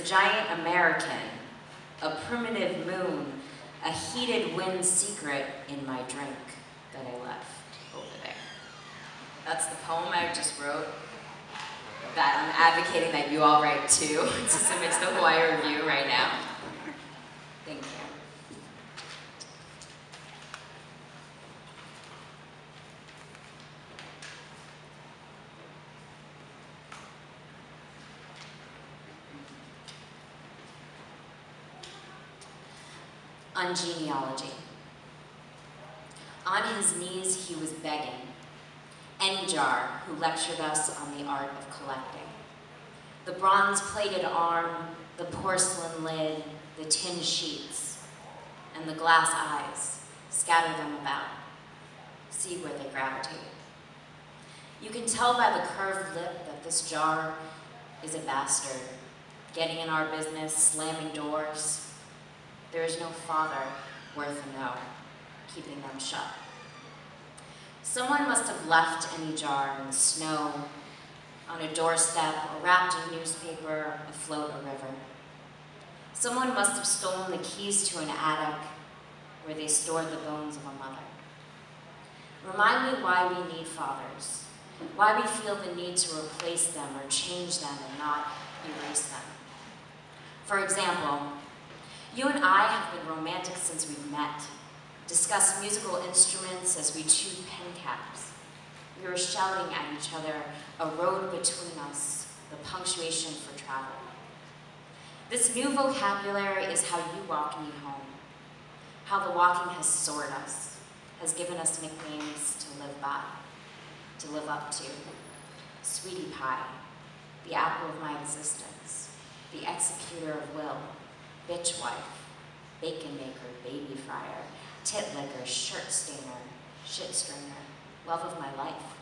a giant American, a primitive moon, a heated wind secret in my drink that I left over there. That's the poem I just wrote that I'm advocating that you all write too to submit to the Hawaii Review right now. Thank you. On genealogy. On his knees he was begging, N.Jar, who lectured us on the art of collecting. The bronze-plated arm, the porcelain lid, the tin sheets, and the glass eyes, scatter them about. See where they gravitate. You can tell by the curved lip that this jar is a bastard, getting in our business, slamming doors. There is no father worth a no, keeping them shut. Someone must have left any jar in the snow, on a doorstep, or wrapped in newspaper, afloat a river. Someone must have stolen the keys to an attic where they stored the bones of a mother. Remind me why we need fathers, why we feel the need to replace them or change them and not erase them. For example, you and I have been romantic since we've met, discussed musical instruments as we chewed pen caps. We were shouting at each other, a road between us, the punctuation for travel. This new vocabulary is how you walk me home, how the walking has soared us, has given us nicknames to live by, to live up to. Sweetie Pie, the apple of my existence, the executor of will, bitch wife, bacon maker, baby fryer, tit licker, shirt stainer, shit stringer, love of my life.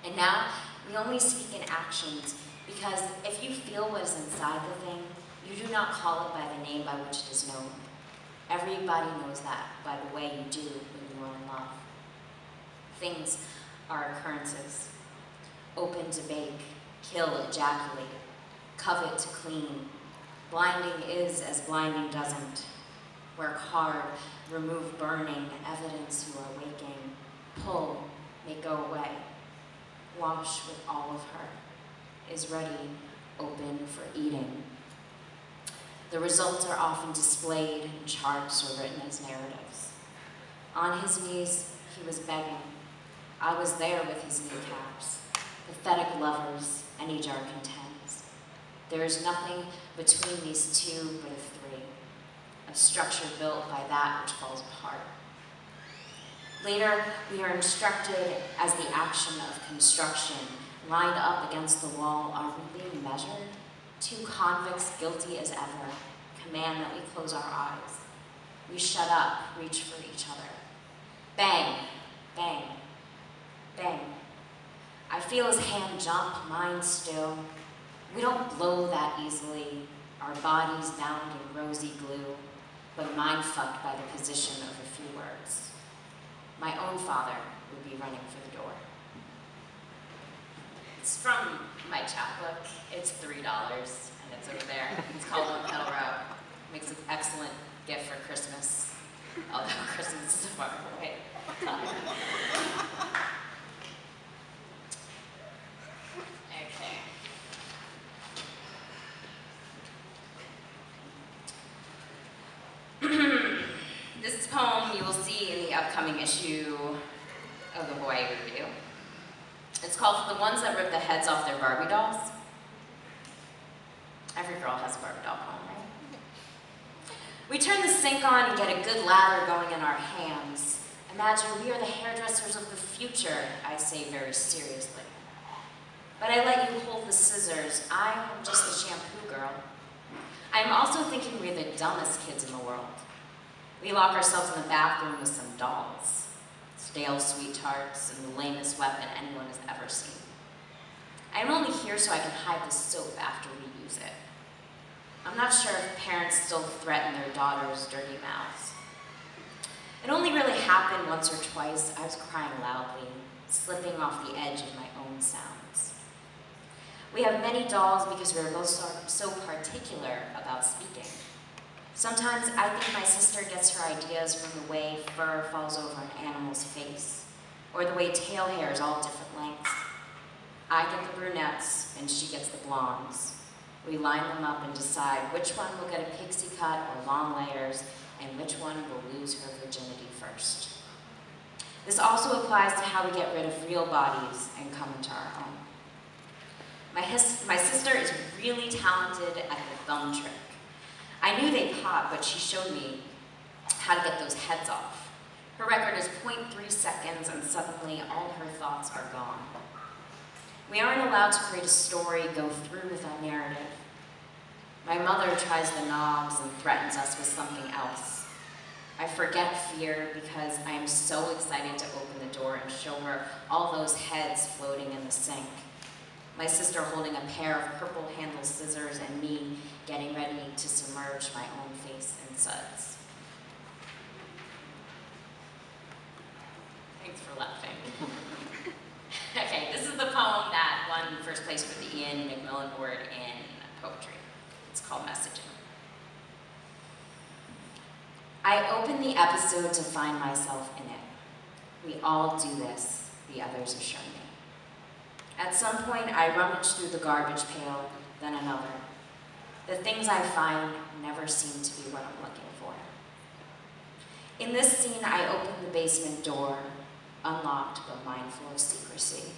And now, we only speak in actions because if you feel what is inside the thing, you do not call it by the name by which it is known. Everybody knows that by the way you do when you are in love. Things are occurrences. Open to bake, kill, ejaculate, covet to clean. Blinding is as blinding doesn't. Work hard, remove burning, evidence you are waking. Pull, make go away. Wash with all of her. Is ready, open for eating. The results are often displayed in charts or written as narratives. On his knees, he was begging. I was there with his kneecaps. Pathetic lovers, any jar contends. There is nothing between these two but a three, a structure built by that which falls apart. Later, we are instructed as the action of construction, lined up against the wall, are we being measured? Two convicts guilty as ever, command that we close our eyes. We shut up, reach for each other. Bang, bang, bang. I feel his hand jump, mine still. We don't blow that easily, our bodies bound in rosy glue, but mine fucked by the position of a few words. My own father would be running for the door. It's from my chapbook. It's $3, and it's over there. It's called One Petal Row. Makes an excellent gift for Christmas, although Christmas is far away. This poem you will see in the upcoming issue of the Hawaii Review. It's called For the Ones That Rip the Heads Off Their Barbie Dolls. Every girl has a Barbie doll poem, right? We turn the sink on and get a good lather going in our hands. Imagine we are the hairdressers of the future, I say very seriously. But I let you hold the scissors. I am just the shampoo girl. I am also thinking we're the dumbest kids in the world. We lock ourselves in the bathroom with some dolls, stale sweet tarts, and the lamest weapon anyone has ever seen. I am only here so I can hide the soap after we use it. I'm not sure if parents still threaten their daughters' dirty mouths. It only really happened once or twice. I was crying loudly, slipping off the edge of my own sounds. We have many dolls because we are both so particular about speaking. Sometimes I think my sister gets her ideas from the way fur falls over an animal's face, or the way tail hair is all different lengths. I get the brunettes, and she gets the blondes. We line them up and decide which one will get a pixie cut or long layers, and which one will lose her virginity first. This also applies to how we get rid of real bodies and come into our own. My sister is really talented at the thumb trick. I knew they pop, but she showed me how to get those heads off. Her record is 0.3 seconds, and suddenly all her thoughts are gone. We aren't allowed to create a story, go through with a narrative. My mother tries the knobs and threatens us with something else. I forget fear because I am so excited to open the door and show her all those heads floating in the sink. My sister holding a pair of purple handle scissors and me getting ready to submerge my own face in suds. Thanks for laughing. Okay, this is the poem that won first place for the Ian MacMillan Award in Poetry. It's called Messaging. I open the episode to find myself in it. We all do this, the others have shown me. At some point, I rummage through the garbage pail, then another. The things I find never seem to be what I'm looking for. In this scene, I open the basement door, unlocked but mindful of secrecy.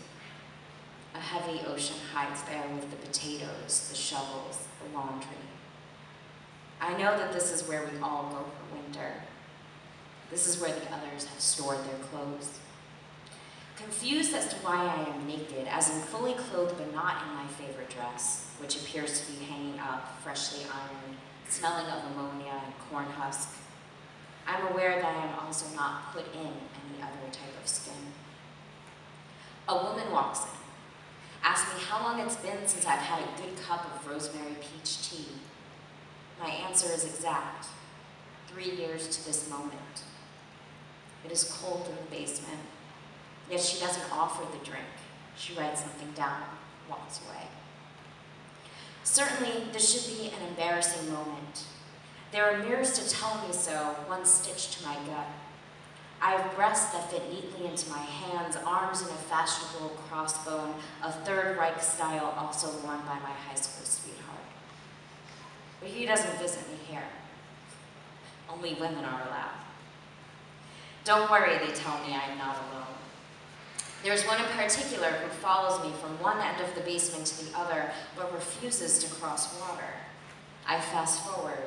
A heavy ocean hides there with the potatoes, the shovels, the laundry. I know that this is where we all go for winter. This is where the others have stored their clothes. Confused as to why I am naked, as in fully clothed but not in my favorite dress, which appears to be hanging up, freshly ironed, smelling of ammonia and corn husk, I'm aware that I am also not put in any other type of skin. A woman walks in, asks me how long it's been since I've had a good cup of rosemary peach tea. My answer is exact, 3 years to this moment. It is cold in the basement, yet she doesn't offer the drink. She writes something down, walks away. Certainly, this should be an embarrassing moment. There are mirrors to tell me so, one stitched to my gut. I have breasts that fit neatly into my hands, arms in a fashionable crossbone, a Third Reich style also worn by my high school sweetheart. But he doesn't visit me here. Only women are allowed. Don't worry, they tell me, I am not alone. There's one in particular who follows me from one end of the basement to the other, but refuses to cross water. I fast forward.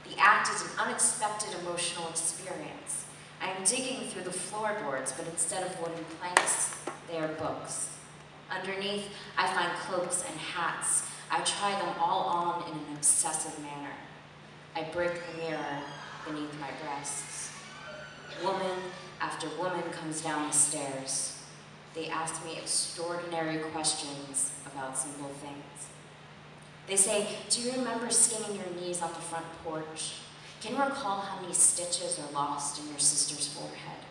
The act is an unexpected emotional experience. I am digging through the floorboards, but instead of wooden planks, they are books. Underneath, I find cloaks and hats. I try them all on in an obsessive manner. I break the mirror beneath my breasts. Woman after woman comes down the stairs. They ask me extraordinary questions about simple things. They say, do you remember skinning your knees on the front porch? Can you recall how many stitches are lost in your sister's forehead?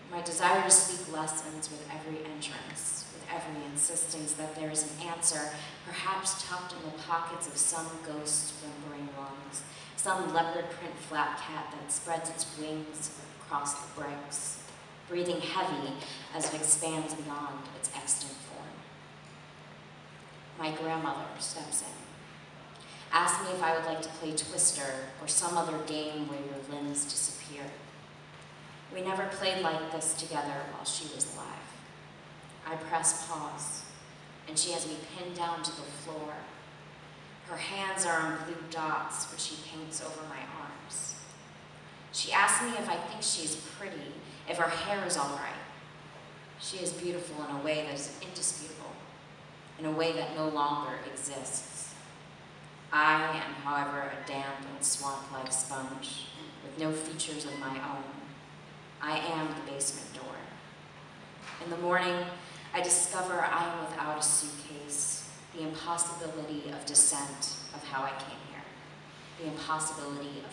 My desire to speak lessens with every entrance, with every insistence that there is an answer, perhaps tucked in the pockets of some ghost's whimpering lungs, some leopard print flat cat that spreads its wings across the bricks, breathing heavy as it expands beyond its extant form. My grandmother steps in, asks me if I would like to play Twister or some other game where your limbs disappear. We never played like this together while she was alive. I press pause, and she has me pinned down to the floor. Her hands are on blue dots, which she paints over my arms. She asks me if I think she is pretty, if her hair is all right. She is beautiful in a way that is indisputable, in a way that no longer exists. I am, however, a damp and swamp-like sponge, with no features of my own. I am the basement door. In the morning, I discover I am without a suitcase, the impossibility of descent of how I came here, the impossibility of